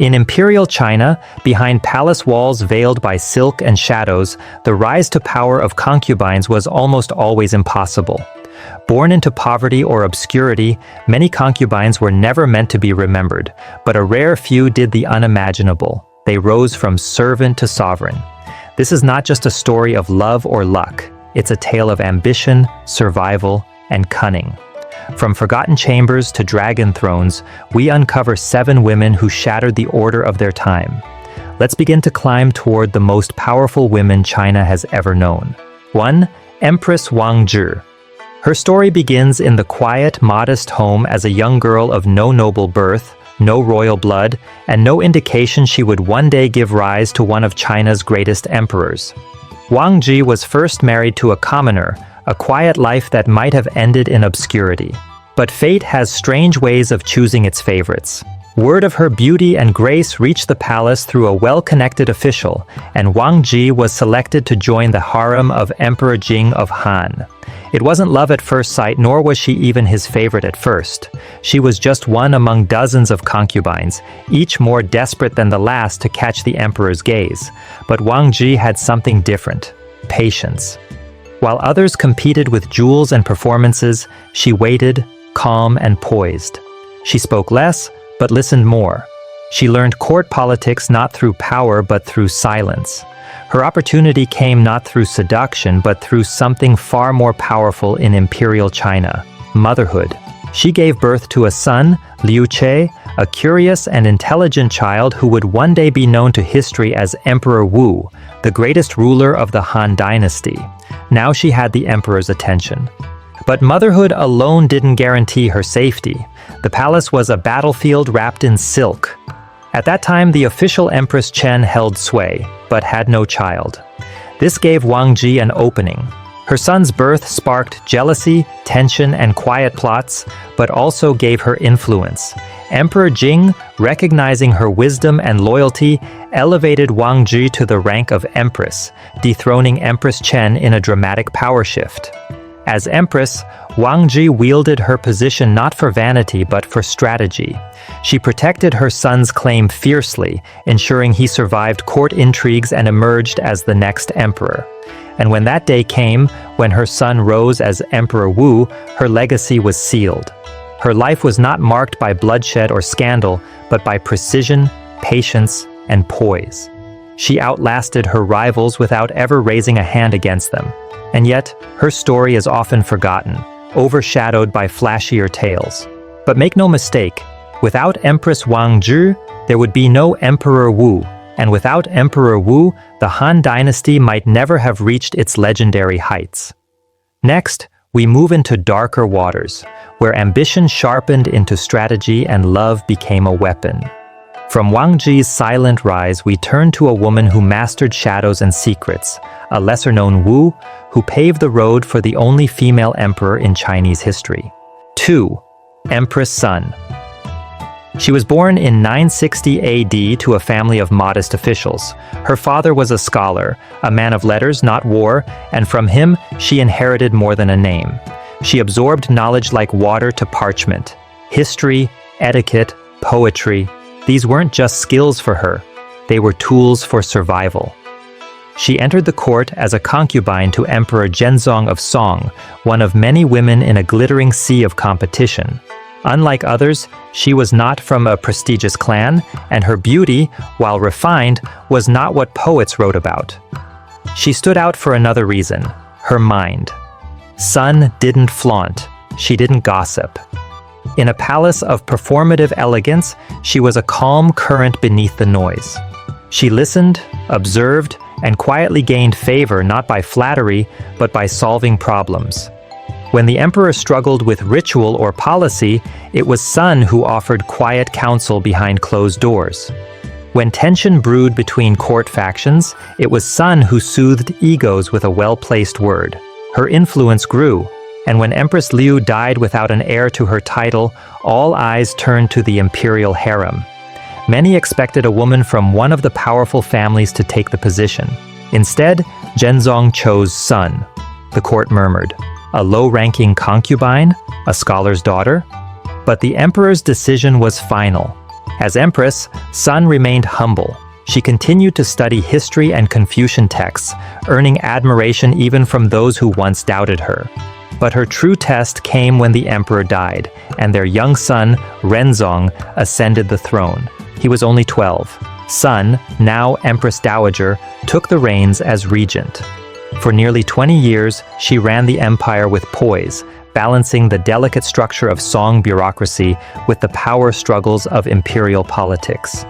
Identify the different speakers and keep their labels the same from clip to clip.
Speaker 1: In Imperial China, behind palace walls veiled by silk and shadows, the rise to power of concubines was almost always impossible. Born into poverty or obscurity, many concubines were never meant to be remembered, but a rare few did the unimaginable. They rose from servant to sovereign. This is not just a story of love or luck. It's a tale of ambition, survival, and cunning. From forgotten chambers to dragon thrones, we uncover 7 women who shattered the order of their time. Let's begin to climb toward the most powerful women China has ever known. 1. Empress Wang Zhi. Her story begins in the quiet, modest home as a young girl of no noble birth, no royal blood, and no indication she would one day give rise to one of China's greatest emperors. Wang Zhi was first married to a commoner, a quiet life that might have ended in obscurity. But fate has strange ways of choosing its favorites. Word of her beauty and grace reached the palace through a well-connected official, and Wang Zhi was selected to join the harem of Emperor Jing of Han. It wasn't love at first sight, nor was she even his favorite at first. She was just one among dozens of concubines, each more desperate than the last to catch the emperor's gaze. But Wang Zhi had something different: patience. While others competed with jewels and performances, she waited, calm and poised. She spoke less, but listened more. She learned court politics not through power, but through silence. Her opportunity came not through seduction, but through something far more powerful in Imperial China: motherhood. She gave birth to a son, Liu Che, a curious and intelligent child who would one day be known to history as Emperor Wu, the greatest ruler of the Han dynasty. Now she had the emperor's attention. But motherhood alone didn't guarantee her safety. The palace was a battlefield wrapped in silk. At that time, the official Empress Chen held sway, but had no child. This gave Wang Zhi an opening. Her son's birth sparked jealousy, tension, and quiet plots, but also gave her influence. Emperor Jing, recognizing her wisdom and loyalty, elevated Wang Zhi to the rank of empress, dethroning Empress Chen in a dramatic power shift. As empress, Wang Zhi wielded her position not for vanity but for strategy. She protected her son's claim fiercely, ensuring he survived court intrigues and emerged as the next emperor. And when that day came, when her son rose as Emperor Wu, her legacy was sealed. Her life was not marked by bloodshed or scandal, but by precision, patience, and poise. She outlasted her rivals without ever raising a hand against them. And yet, her story is often forgotten, overshadowed by flashier tales. But make no mistake, without Empress Wang Zhi, there would be no Emperor Wu, and without Emperor Wu, the Han dynasty might never have reached its legendary heights. Next, we move into darker waters, where ambition sharpened into strategy and love became a weapon. From Wang Zhi's silent rise, we turn to a woman who mastered shadows and secrets, a lesser-known Wu, who paved the road for the only female emperor in Chinese history. 2. Empress Sun. She was born in 960 AD to a family of modest officials. Her father was a scholar, a man of letters, not war, and from him she inherited more than a name. She absorbed knowledge like water to parchment. History, etiquette, poetry, these weren't just skills for her, they were tools for survival. She entered the court as a concubine to Emperor Zhenzong of Song, one of many women in a glittering sea of competition. Unlike others, she was not from a prestigious clan, and her beauty, while refined, was not what poets wrote about. She stood out for another reason: her mind. Sun didn't flaunt, she didn't gossip. In a palace of performative elegance, she was a calm current beneath the noise. She listened, observed, and quietly gained favor not by flattery, but by solving problems. When the emperor struggled with ritual or policy, it was Sun who offered quiet counsel behind closed doors. When tension brewed between court factions, it was Sun who soothed egos with a well-placed word. Her influence grew, and when Empress Liu died without an heir to her title, all eyes turned to the imperial harem. Many expected a woman from one of the powerful families to take the position. Instead, Zhenzong chose Sun. The court murmured. A low-ranking concubine? A scholar's daughter? But the emperor's decision was final. As empress, Sun remained humble. She continued to study history and Confucian texts, earning admiration even from those who once doubted her. But her true test came when the emperor died, and their young son, Renzong, ascended the throne. He was only 12. Sun, now Empress Dowager, took the reins as regent. For nearly 20 years, she ran the empire with poise, balancing the delicate structure of Song bureaucracy with the power struggles of imperial politics.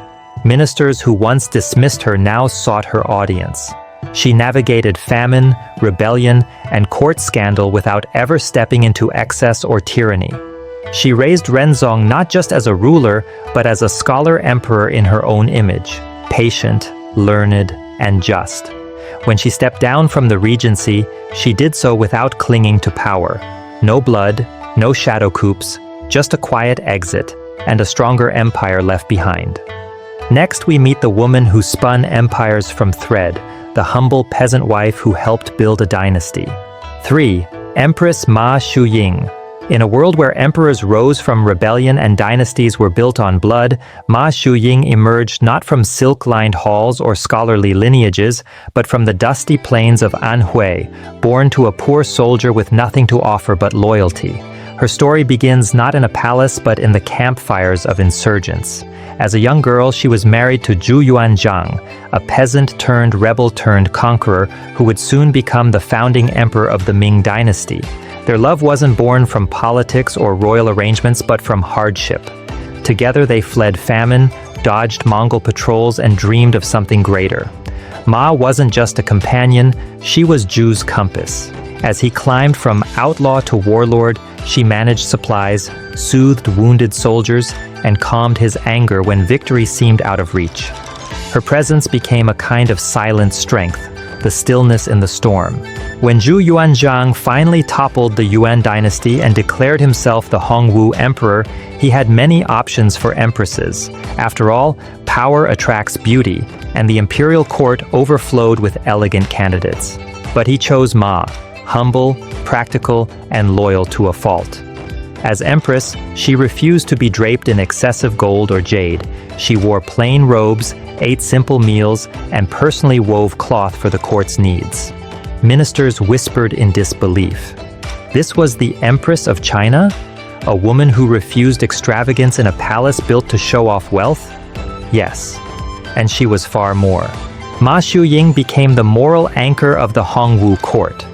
Speaker 1: Ministers who once dismissed her now sought her audience. She navigated famine, rebellion, and court scandal without ever stepping into excess or tyranny. She raised Renzong not just as a ruler, but as a scholar emperor in her own image, patient, learned, and just. When she stepped down from the regency, she did so without clinging to power. No blood, no shadow coups, just a quiet exit, and a stronger empire left behind. Next, we meet the woman who spun empires from thread, the humble peasant wife who helped build a dynasty. 3. Empress Ma Shuying. In a world where emperors rose from rebellion and dynasties were built on blood, Ma Shuying emerged not from silk-lined halls or scholarly lineages, but from the dusty plains of Anhui, born to a poor soldier with nothing to offer but loyalty. Her story begins not in a palace but in the campfires of insurgents. As a young girl, she was married to Zhu Yuanzhang, a peasant-turned-rebel-turned-conqueror who would soon become the founding emperor of the Ming dynasty. Their love wasn't born from politics or royal arrangements, but from hardship. Together they fled famine, dodged Mongol patrols, and dreamed of something greater. Ma wasn't just a companion, she was Zhu's compass. As he climbed from outlaw to warlord, she managed supplies, soothed wounded soldiers, and calmed his anger when victory seemed out of reach. Her presence became a kind of silent strength, the stillness in the storm. When Zhu Yuanzhang finally toppled the Yuan dynasty and declared himself the Hongwu emperor, he had many options for empresses. After all, power attracts beauty, and the imperial court overflowed with elegant candidates. But he chose Ma, humble, practical, and loyal to a fault. As empress, she refused to be draped in excessive gold or jade. She wore plain robes, ate simple meals, and personally wove cloth for the court's needs. Ministers whispered in disbelief. This was the Empress of China? A woman who refused extravagance in a palace built to show off wealth? Yes, and she was far more. Ma Shuying became the moral anchor of the Hongwu court.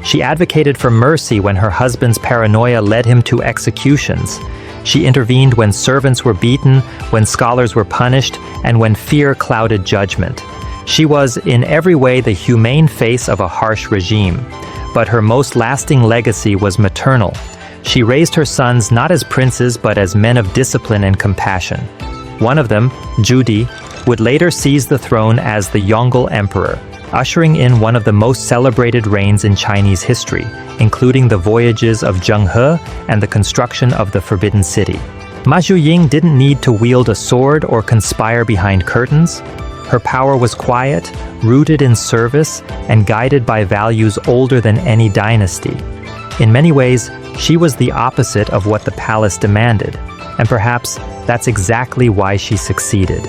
Speaker 1: She advocated for mercy when her husband's paranoia led him to executions. She intervened when servants were beaten, when scholars were punished, and when fear clouded judgment. She was, in every way, the humane face of a harsh regime. But her most lasting legacy was maternal. She raised her sons not as princes, but as men of discipline and compassion. One of them, Judi, would later seize the throne as the Yongle Emperor, ushering in one of the most celebrated reigns in Chinese history, including the voyages of Zheng He and the construction of the Forbidden City. Ma Shuying didn't need to wield a sword or conspire behind curtains. Her power was quiet, rooted in service, and guided by values older than any dynasty. In many ways, she was the opposite of what the palace demanded, and perhaps that's exactly why she succeeded.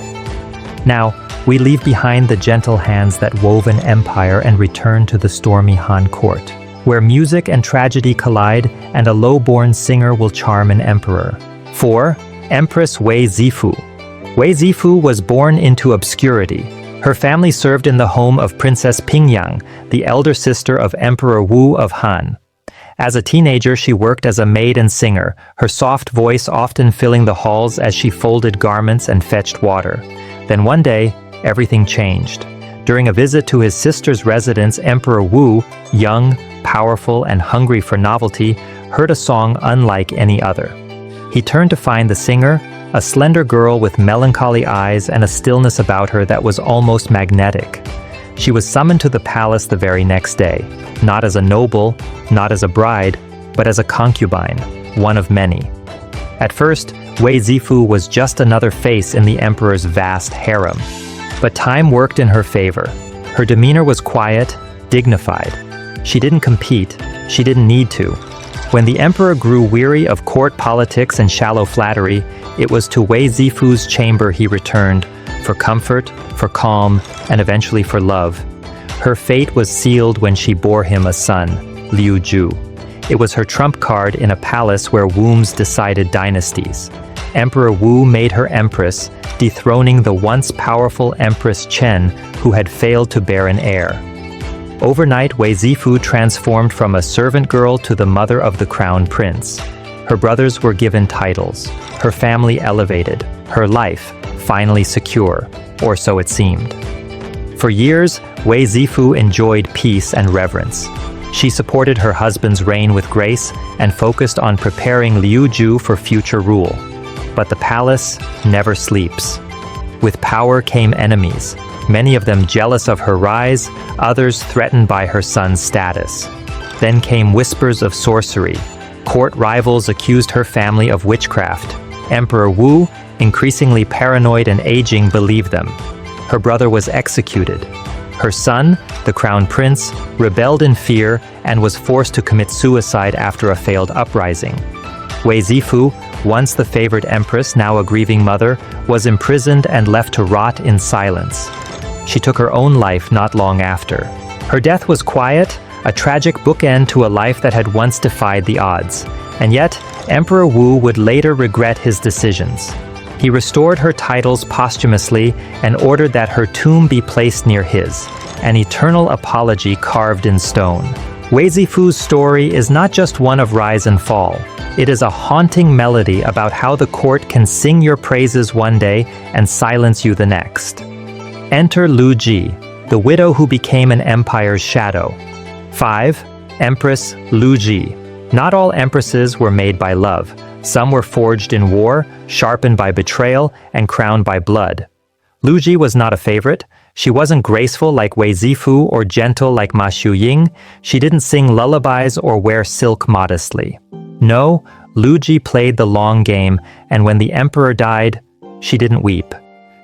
Speaker 1: Now, we leave behind the gentle hands that wove an empire and return to the stormy Han court, where music and tragedy collide and a low-born singer will charm an emperor. 4. Empress Wei Zifu. Wei Zifu was born into obscurity. Her family served in the home of Princess Pingyang, the elder sister of Emperor Wu of Han. As a teenager, she worked as a maid and singer, her soft voice often filling the halls as she folded garments and fetched water. Then one day, everything changed. During a visit to his sister's residence, Emperor Wu, young, powerful, and hungry for novelty, heard a song unlike any other. He turned to find the singer, a slender girl with melancholy eyes and a stillness about her that was almost magnetic. She was summoned to the palace the very next day, not as a noble, not as a bride, but as a concubine, one of many. At first, Wei Zifu was just another face in the emperor's vast harem. But time worked in her favor. Her demeanor was quiet, dignified. She didn't compete, she didn't need to. When the emperor grew weary of court politics and shallow flattery, it was to Wei Zifu's chamber he returned, for comfort, for calm, and eventually for love. Her fate was sealed when she bore him a son, Liu Ju. It was her trump card in a palace where wombs decided dynasties. Emperor Wu made her empress, dethroning the once powerful Empress Chen, who had failed to bear an heir. Overnight, Wei Zifu transformed from a servant girl to the mother of the crown prince. Her brothers were given titles, her family elevated, her life finally secure, or so it seemed. For years, Wei Zifu enjoyed peace and reverence. She supported her husband's reign with grace and focused on preparing Liu Ju for future rule. But the palace never sleeps. With power came enemies, many of them jealous of her rise, others threatened by her son's status. Then came whispers of sorcery. Court rivals accused her family of witchcraft. Emperor Wu, increasingly paranoid and aging, believed them. Her brother was executed. Her son, the crown prince, rebelled in fear and was forced to commit suicide after a failed uprising. Wei Zifu, once the favored empress, now a grieving mother, was imprisoned and left to rot in silence. She took her own life not long after. Her death was quiet, a tragic bookend to a life that had once defied the odds. And yet, Emperor Wu would later regret his decisions. He restored her titles posthumously and ordered that her tomb be placed near his, an eternal apology carved in stone. Wei Zifu's story is not just one of rise and fall. It is a haunting melody about how the court can sing your praises one day and silence you the next. Enter Lu Ji, the widow who became an empire's shadow. 5. Empress Lu Ji. Not all empresses were made by love. Some were forged in war, sharpened by betrayal, and crowned by blood. Lu Ji was not a favorite. She wasn't graceful like Wei Zifu or gentle like Ma Shuying. She didn't sing lullabies or wear silk modestly. No, Lu Ji played the long game, and when the emperor died, she didn't weep.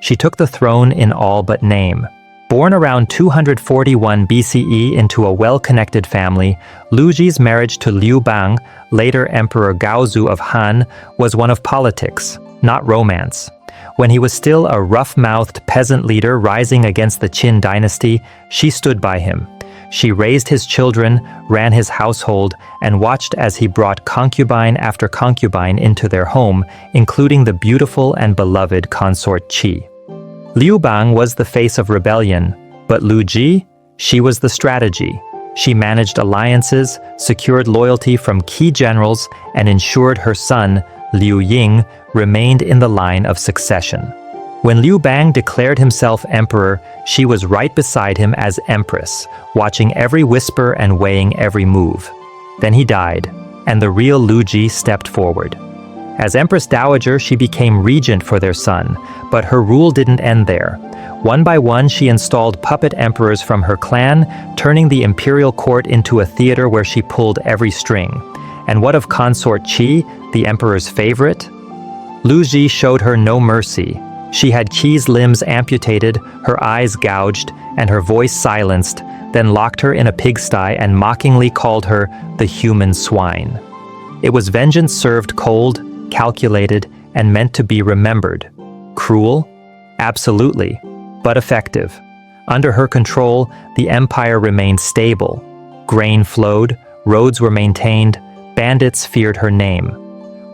Speaker 1: She took the throne in all but name. Born around 241 BCE into a well-connected family, Lu Ji's marriage to Liu Bang, later Emperor Gaozu of Han, was one of politics, not romance. When he was still a rough-mouthed peasant leader rising against the Qin dynasty, she stood by him. She raised his children, ran his household, and watched as he brought concubine after concubine into their home, including the beautiful and beloved consort Qi. Liu Bang was the face of rebellion, but Lu Ji, she was the strategy. She managed alliances, secured loyalty from key generals, and ensured her son, Liu Ying, remained in the line of succession. When Liu Bang declared himself emperor, she was right beside him as empress, watching every whisper and weighing every move. Then he died, and the real Lu Ji stepped forward. As Empress Dowager, she became regent for their son, but her rule didn't end there. One by one, she installed puppet emperors from her clan, turning the imperial court into a theater where she pulled every string. And what of consort Qi, the emperor's favorite? Lu Ji showed her no mercy. She had Qi's limbs amputated, her eyes gouged, and her voice silenced, then locked her in a pigsty and mockingly called her the human swine. It was vengeance served cold, calculated, and meant to be remembered. Cruel? Absolutely, but effective. Under her control, the empire remained stable. Grain flowed, roads were maintained, bandits feared her name.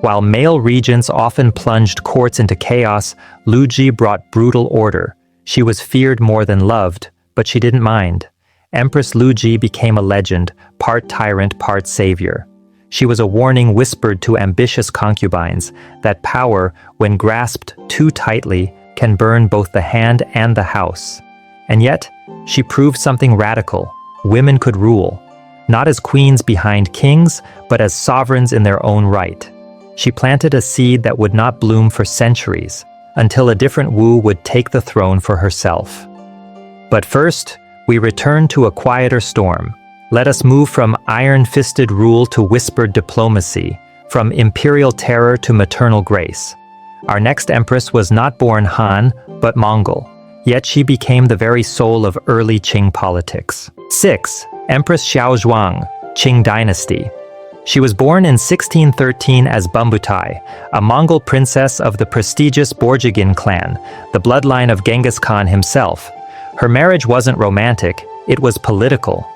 Speaker 1: While male regents often plunged courts into chaos, Lu Ji brought brutal order. She was feared more than loved, but she didn't mind. Empress Lu Ji became a legend, part tyrant, part savior. She was a warning whispered to ambitious concubines that power, when grasped too tightly, can burn both the hand and the house. And yet, she proved something radical. Women could rule, not as queens behind kings, but as sovereigns in their own right. She planted a seed that would not bloom for centuries, until a different Wu would take the throne for herself. But first, we return to a quieter storm. Let us move from iron-fisted rule to whispered diplomacy, from imperial terror to maternal grace. Our next empress was not born Han, but Mongol, yet she became the very soul of early Qing politics. 6. Empress Xiaozhuang, Qing dynasty. She was born in 1613 as Bumbutai, a Mongol princess of the prestigious Borjigin clan, the bloodline of Genghis Khan himself. Her marriage wasn't romantic, it was political.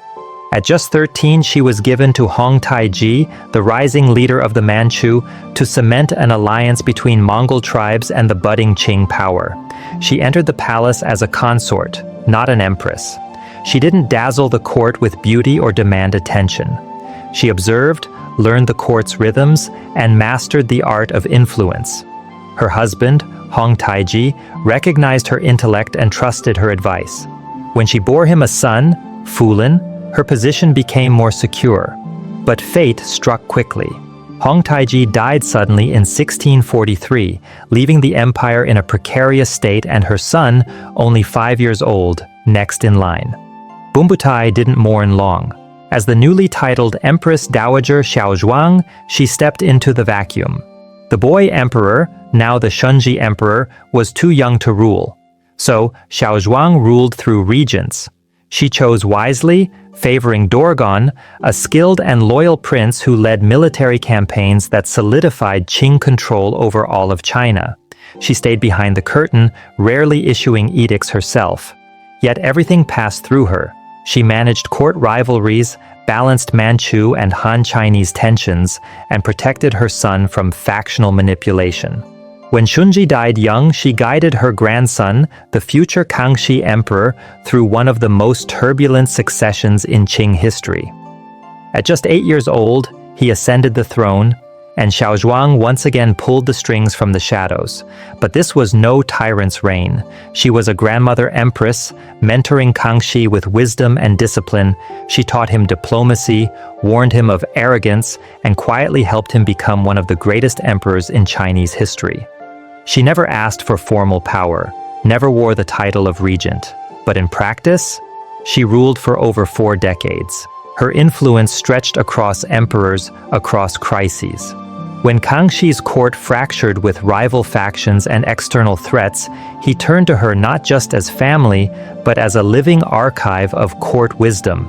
Speaker 1: At just 13, she was given to Hong Taiji, the rising leader of the Manchu, to cement an alliance between Mongol tribes and the budding Qing power. She entered the palace as a consort, not an empress. She didn't dazzle the court with beauty or demand attention. She observed, learned the court's rhythms, and mastered the art of influence. Her husband, Hong Taiji, recognized her intellect and trusted her advice. When she bore him a son, Fulin, her position became more secure. But fate struck quickly. Hong Taiji died suddenly in 1643, leaving the empire in a precarious state and her son, only 5 years old, next in line. Bumbutai didn't mourn long. As the newly titled Empress Dowager Xiaozhuang, she stepped into the vacuum. The boy emperor, now the Shunji emperor, was too young to rule. So, Xiaozhuang ruled through regents. She chose wisely, favoring Dorgon, a skilled and loyal prince who led military campaigns that solidified Qing control over all of China. She stayed behind the curtain, rarely issuing edicts herself. Yet everything passed through her. She managed court rivalries, balanced Manchu and Han Chinese tensions, and protected her son from factional manipulation. When Shunji died young, she guided her grandson, the future Kangxi emperor, through one of the most turbulent successions in Qing history. At just 8 years old, he ascended the throne, and Xiaozhuang once again pulled the strings from the shadows. But this was no tyrant's reign. She was a grandmother empress, mentoring Kangxi with wisdom and discipline. She taught him diplomacy, warned him of arrogance, and quietly helped him become one of the greatest emperors in Chinese history. She never asked for formal power, never wore the title of regent. But in practice, she ruled for over 4 decades. Her influence stretched across emperors, across crises. When Kangxi's court fractured with rival factions and external threats, he turned to her not just as family, but as a living archive of court wisdom.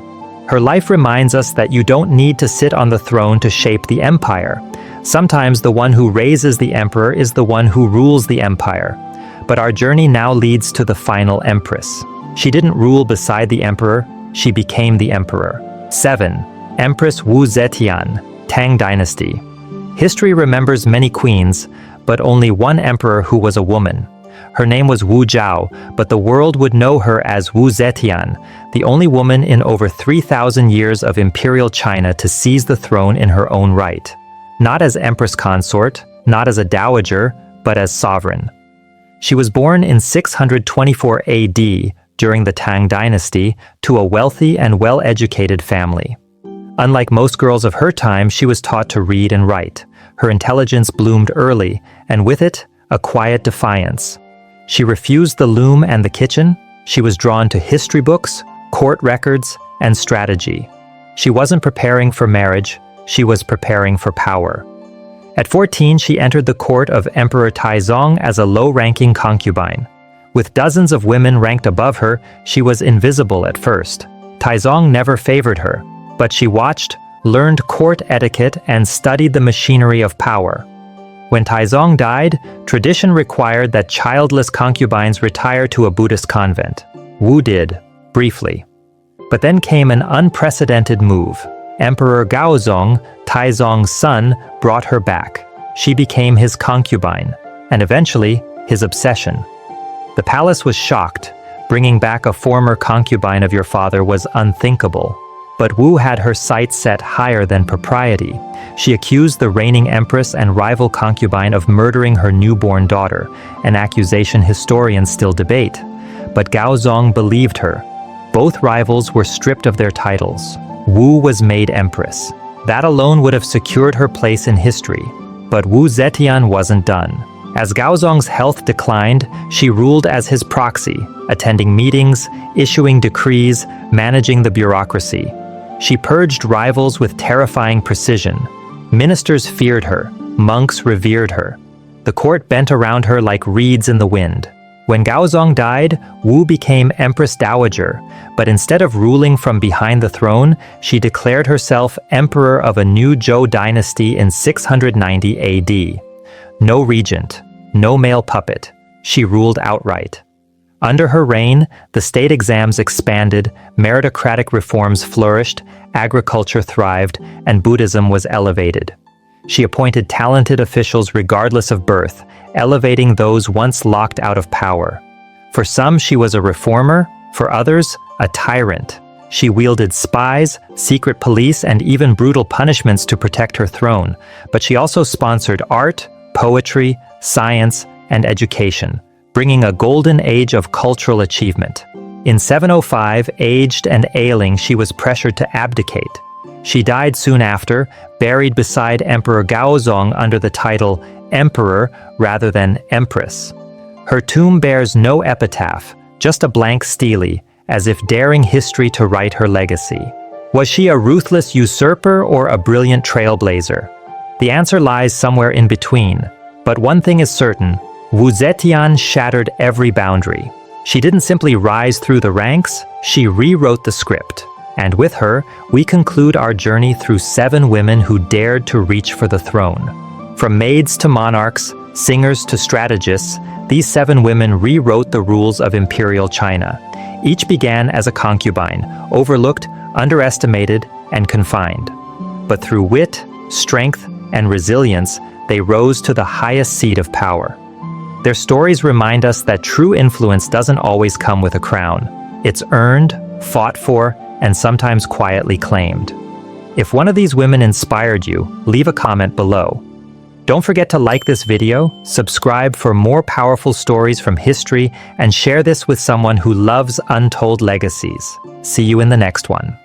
Speaker 1: Her life reminds us that you don't need to sit on the throne to shape the empire. Sometimes the one who raises the emperor is the one who rules the empire. But our journey now leads to the final empress. She didn't rule beside the emperor, she became the emperor. 7. Empress Wu Zetian, Tang Dynasty. History remembers many queens, but only one emperor who was a woman. Her name was Wu Zhao, but the world would know her as Wu Zetian, the only woman in over 3,000 years of Imperial China to seize the throne in her own right. Not as empress consort, not as a dowager, but as sovereign. She was born in 624 AD, during the Tang Dynasty, to a wealthy and well-educated family. Unlike most girls of her time, she was taught to read and write. Her intelligence bloomed early, and with it, a quiet defiance. She refused the loom and the kitchen. She was drawn to history books, court records, and strategy. She wasn't preparing for marriage, she was preparing for power. At 14, she entered the court of Emperor Taizong as a low-ranking concubine. With dozens of women ranked above her, she was invisible at first. Taizong never favored her, but she watched, learned court etiquette, and studied the machinery of power. When Taizong died, tradition required that childless concubines retire to a Buddhist convent. Wu did, briefly. But then came an unprecedented move. Emperor Gaozong, Taizong's son, brought her back. She became his concubine, and eventually, his obsession. The palace was shocked. Bringing back a former concubine of your father was unthinkable. But Wu had her sights set higher than propriety. She accused the reigning empress and rival concubine of murdering her newborn daughter, an accusation historians still debate. But Gaozong believed her. Both rivals were stripped of their titles. Wu was made empress. That alone would have secured her place in history. But Wu Zetian wasn't done. As Gaozong's health declined, she ruled as his proxy, attending meetings, issuing decrees, managing the bureaucracy. She purged rivals with terrifying precision. Ministers feared her, monks revered her. The court bent around her like reeds in the wind. When Gaozong died, Wu became Empress Dowager, but instead of ruling from behind the throne, she declared herself emperor of a new Zhou dynasty in 690 AD. No regent, no male puppet. She ruled outright. Under her reign, the state exams expanded, meritocratic reforms flourished, agriculture thrived, and Buddhism was elevated. She appointed talented officials regardless of birth, elevating those once locked out of power. For some, she was a reformer, for others, a tyrant. She wielded spies, secret police, and even brutal punishments to protect her throne, but she also sponsored art, poetry, science, and education, bringing a golden age of cultural achievement. In 705, aged and ailing, she was pressured to abdicate. She died soon after, buried beside Emperor Gaozong under the title Emperor rather than Empress. Her tomb bears no epitaph, just a blank stele, as if daring history to write her legacy. Was she a ruthless usurper or a brilliant trailblazer? The answer lies somewhere in between. But one thing is certain, Wu Zetian shattered every boundary. She didn't simply rise through the ranks, she rewrote the script. And with her, we conclude our journey through 7 women who dared to reach for the throne. From maids to monarchs, singers to strategists, these 7 women rewrote the rules of Imperial China. Each began as a concubine, overlooked, underestimated, and confined. But through wit, strength, and resilience, they rose to the highest seat of power. Their stories remind us that true influence doesn't always come with a crown. It's earned, fought for, and sometimes quietly claimed. If one of these women inspired you, leave a comment below. Don't forget to like this video, subscribe for more powerful stories from history, and share this with someone who loves untold legacies. See you in the next one.